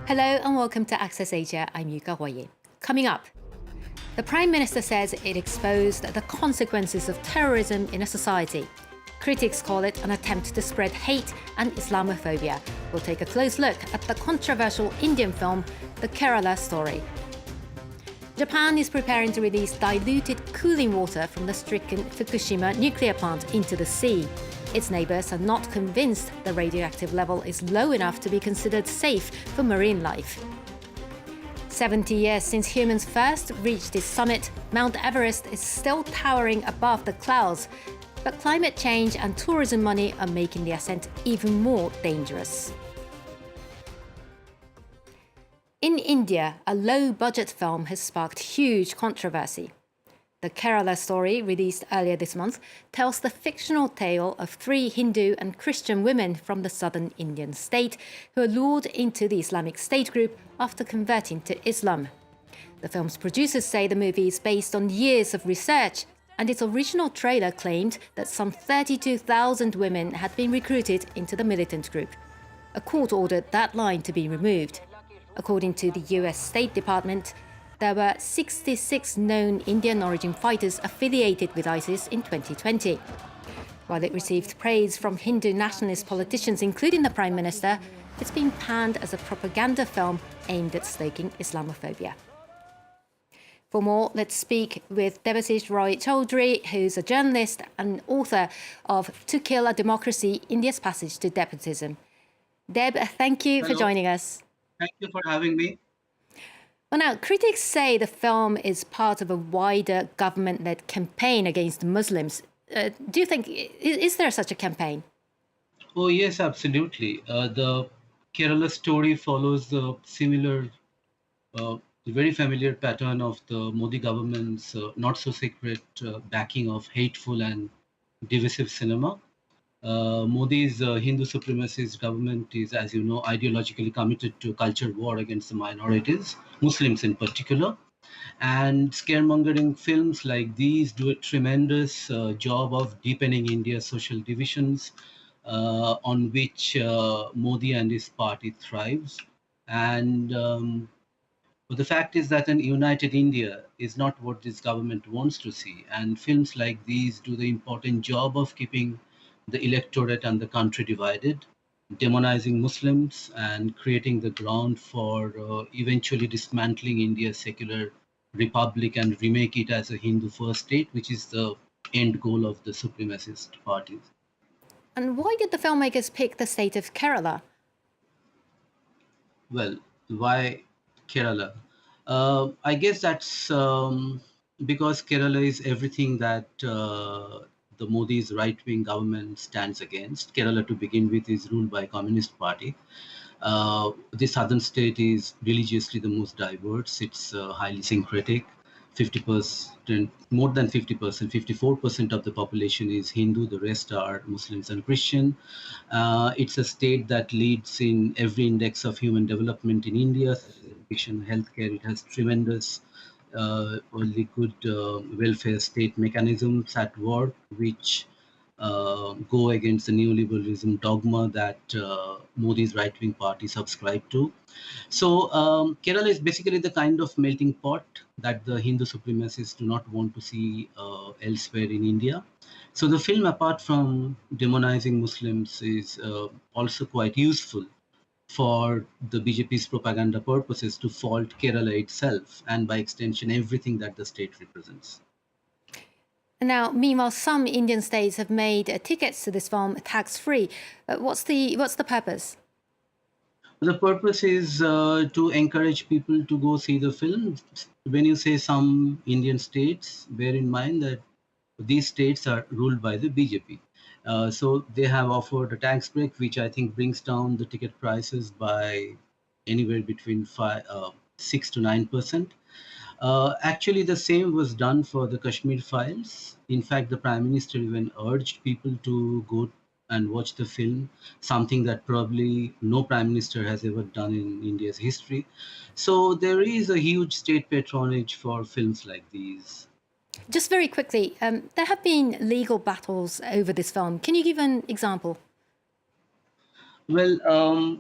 Hello and welcome to Access Asia. I'm Yuka Huayi. Coming up, the Prime Minister says it exposed the consequences of terrorism in a society. Critics call it an attempt to spread hate and Islamophobia. We'll take a close look at the controversial Indian film, The Kerala Story. Japan is preparing to release diluted cooling water from the stricken Fukushima nuclear plant into the sea. Its neighbours are not convinced the radioactive level is low enough to be considered safe for marine life. 70 years since humans first reached this summit, Mount Everest is still towering above the clouds. But climate change and tourism money are making the ascent even more dangerous. In India, a low-budget film has sparked huge controversy. The Kerala Story, released earlier this month, tells the fictional tale of 3 Hindu and Christian women from the southern Indian state who are lured into the Islamic State group after converting to Islam. The film's producers say the movie is based on years of research, and its original trailer claimed that some 32,000 women had been recruited into the militant group. A court ordered that line to be removed. According to the US State Department, there were 66 known Indian origin fighters affiliated with ISIS in 2020. While it received praise from Hindu nationalist politicians, including the Prime Minister, it's been panned as a propaganda film aimed at stoking Islamophobia. For more, let's speak with Debasish Roy Chowdhury, who's a journalist and author of To Kill a Democracy, India's Passage to Despotism. Deb, thank you for joining us. Thank you for having me. Well, now, critics say the film is part of a wider government-led campaign against Muslims. Do you think, is there such a campaign? Oh, yes, absolutely. The Kerala story follows the similar, very familiar pattern of the Modi government's not-so-secret backing of hateful and divisive cinema. Modi's Hindu supremacist government is, as you know, ideologically committed to culture war against the minorities, Muslims in particular. And scaremongering films like these do a tremendous job of deepening India's social divisions, on which Modi and his party thrives. And but the fact is that an united India is not what this government wants to see. And films like these do the important job of keeping the electorate and the country divided, demonizing Muslims and creating the ground for eventually dismantling India's secular republic and remake it as a Hindu first state, which is the end goal of the supremacist parties. And why did the filmmakers pick the state of Kerala? Well, why Kerala? I guess that's because Kerala is everything that the Modi's right-wing government stands against. Kerala, to begin with, is ruled by Communist Party. The southern state is religiously the most diverse. It's highly syncretic. 50%, more than 50%, 54% of the population is Hindu. The rest are Muslims and Christian. It's a state that leads in every index of human development in India. Education, healthcare, it has tremendous only good welfare state mechanisms at work, which go against the neoliberalism dogma that Modi's right-wing party subscribe to. So Kerala is basically the kind of melting pot that the Hindu supremacists do not want to see elsewhere in India. So the film, apart from demonizing Muslims, is also quite useful for the BJP's propaganda purposes to fault Kerala itself and by extension everything that the state represents. Now, meanwhile, some Indian states have made tickets to this film tax-free. What's the purpose? The purpose is to encourage people to go see the film. When you say some Indian states, bear in mind that these states are ruled by the BJP. So they have offered a tax break, which I think brings down the ticket prices by anywhere between 6 to 9%. Actually, the same was done for the Kashmir files. In fact, the Prime Minister even urged people to go and watch the film, something that probably no Prime Minister has ever done in India's history. So there is a huge state patronage for films like these. Just very quickly, there have been legal battles over this film. Can you give an example? Well,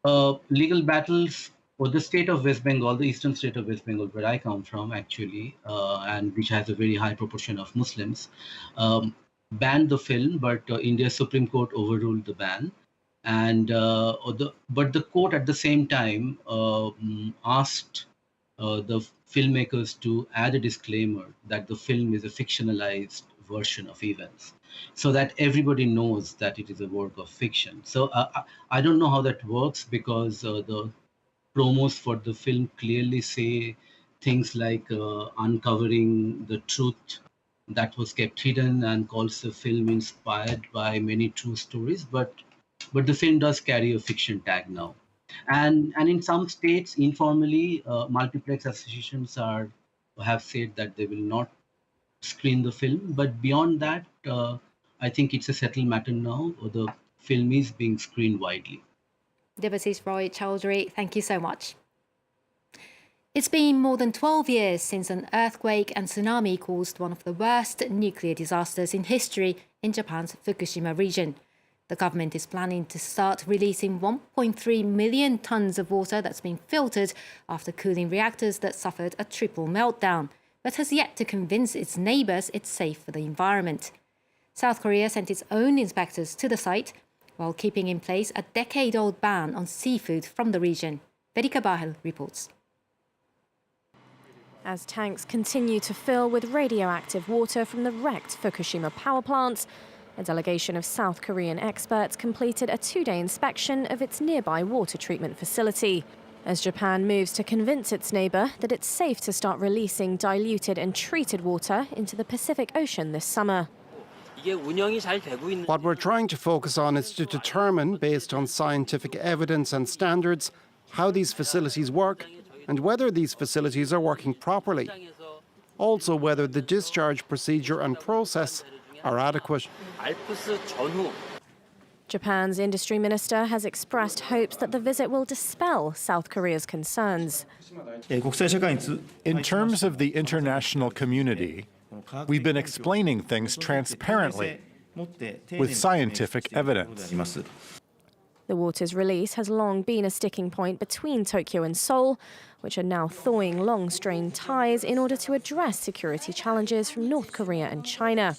Legal battles for the state of West Bengal, the eastern state of West Bengal, where I come from, actually, and which has a very high proportion of Muslims, banned the film, but India's Supreme Court overruled the ban. And but the court at the same time asked the filmmakers to add a disclaimer that the film is a fictionalized version of events, so that everybody knows that it is a work of fiction. So I don't know how that works, because the promos for the film clearly say things like uncovering the truth that was kept hidden, and calls the film inspired by many true stories. But the film does carry a fiction tag now. And in some states, informally, multiplex associations have said that they will not screen the film. But beyond that, I think it's a settled matter now. The film is being screened widely. Debasish Roy Chowdhury, thank you so much. It's been more than 12 years since an earthquake and tsunami caused one of the worst nuclear disasters in history in Japan's Fukushima region. The government is planning to start releasing 1.3 million tons of water that's been filtered after cooling reactors that suffered a triple meltdown, but has yet to convince its neighbours it's safe for the environment. South Korea sent its own inspectors to the site, while keeping in place a decade-old ban on seafood from the region. Verika Bahel reports. As tanks continue to fill with radioactive water from the wrecked Fukushima power plant, a delegation of South Korean experts completed a two-day inspection of its nearby water treatment facility, as Japan moves to convince its neighbour that it's safe to start releasing diluted and treated water into the Pacific Ocean this summer. What we're trying to focus on is to determine, based on scientific evidence and standards, how these facilities work and whether these facilities are working properly. Also, whether the discharge procedure and process are adequate. Japan's industry minister has expressed hopes that the visit will dispel South Korea's concerns. In terms of the international community, we've been explaining things transparently with scientific evidence. The water's release has long been a sticking point between Tokyo and Seoul, which are now thawing long-strained ties in order to address security challenges from North Korea and China.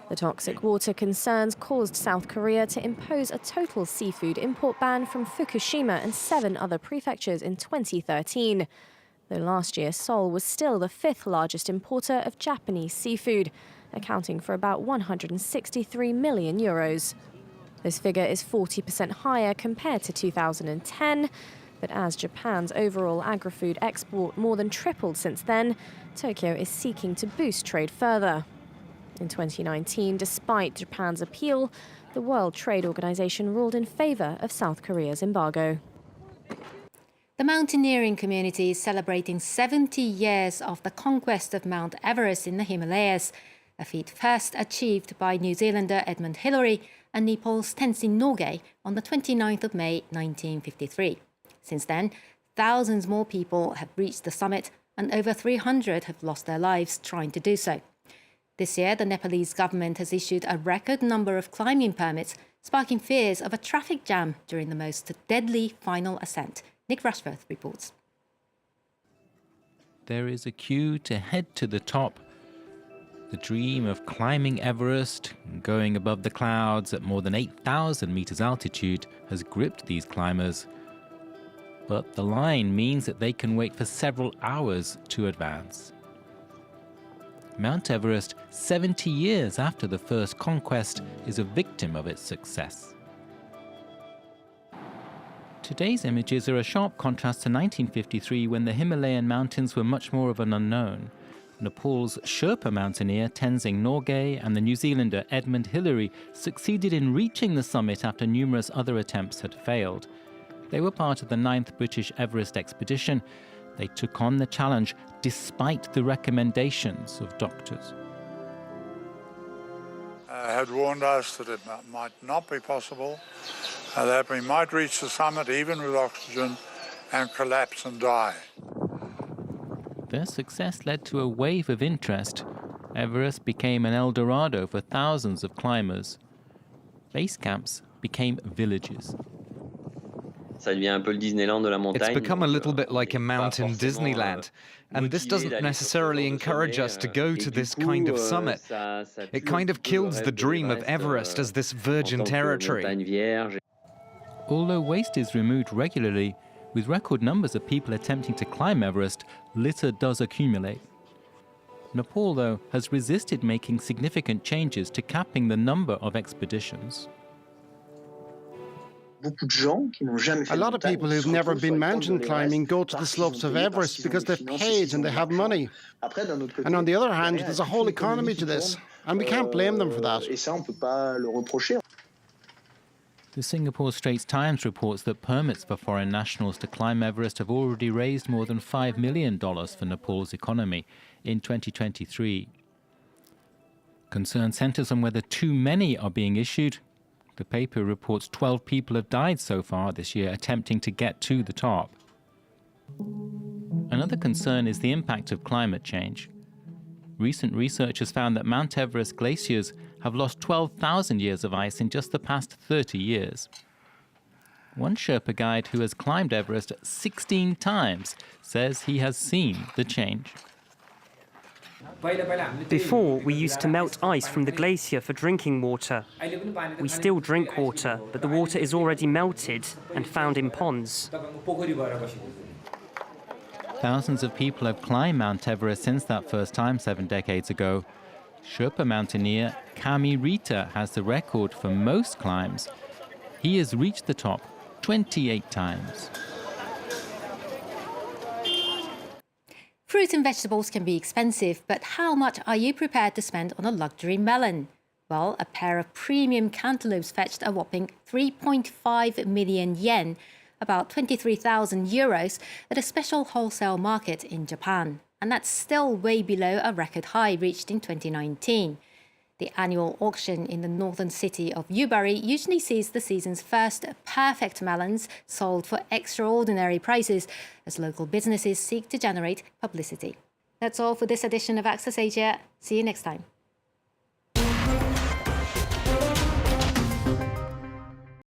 The toxic water concerns caused South Korea to impose a total seafood import ban from Fukushima and 7 other prefectures in 2013. Though last year, Seoul was still the 5th largest importer of Japanese seafood, accounting for about 163 million euros. This figure is 40% higher compared to 2010, but as Japan's overall agri-food export more than tripled since then, Tokyo is seeking to boost trade further. In 2019, despite Japan's appeal, the World Trade Organization ruled in favor of South Korea's embargo. The mountaineering community is celebrating 70 years of the conquest of Mount Everest in the Himalayas, a feat first achieved by New Zealander Edmund Hillary and Nepal's Tenzin Norgay on the 29th of May 1953. Since then, thousands more people have reached the summit and over 300 have lost their lives trying to do so. This year, the Nepalese government has issued a record number of climbing permits, sparking fears of a traffic jam during the most deadly final ascent. Nick Rushworth reports. There is a queue to head to the top. The dream of climbing Everest, going above the clouds at more than 8,000 meters altitude, has gripped these climbers. But the line means that they can wait for several hours to advance. Mount Everest, 70 years after the first conquest, is a victim of its success. Today's images are a sharp contrast to 1953, when the Himalayan mountains were much more of an unknown. Nepal's Sherpa mountaineer Tenzin Norgay and the New Zealander Edmund Hillary succeeded in reaching the summit after numerous other attempts had failed. They were part of the 9th British Everest expedition. They took on the challenge despite the recommendations of doctors. Had warned us that it might not be possible, that we might reach the summit even with oxygen and collapse and die. Their success led to a wave of interest. Everest became an El Dorado for thousands of climbers. Base camps became villages. It's become a little bit like a mountain Disneyland, and this doesn't necessarily encourage us to go to this kind of summit. It kind of kills the dream of Everest as this virgin territory. Although waste is removed regularly, with record numbers of people attempting to climb Everest, litter does accumulate. Nepal, though, has resisted making significant changes to capping the number of expeditions. A lot of people who've never been mountain climbing go to the slopes of Everest because they've paid and they have money. And on the other hand, there's a whole economy to this, and we can't blame them for that. The Singapore Straits Times reports that permits for foreign nationals to climb Everest have already raised more than $5 million for Nepal's economy in 2023. Concern centres on whether too many are being issued. The paper reports 12 people have died so far this year attempting to get to the top. Another concern is the impact of climate change. Recent research has found that Mount Everest glaciers have lost 12,000 years of ice in just the past 30 years. One Sherpa guide who has climbed Everest 16 times says he has seen the change. Before, we used to melt ice from the glacier for drinking water. We still drink water, but the water is already melted and found in ponds. Thousands of people have climbed Mount Everest since that first time 7 decades ago. Sherpa mountaineer Kami Rita has the record for most climbs. He has reached the top 28 times. Fruit and vegetables can be expensive, but how much are you prepared to spend on a luxury melon? Well, a pair of premium cantaloupes fetched a whopping 3.5 million yen, about 23,000 euros, at a special wholesale market in Japan. And that's still way below a record high reached in 2019. The annual auction in the northern city of Yubari usually sees the season's first perfect melons sold for extraordinary prices as local businesses seek to generate publicity. That's all for this edition of Access Asia. See you next time.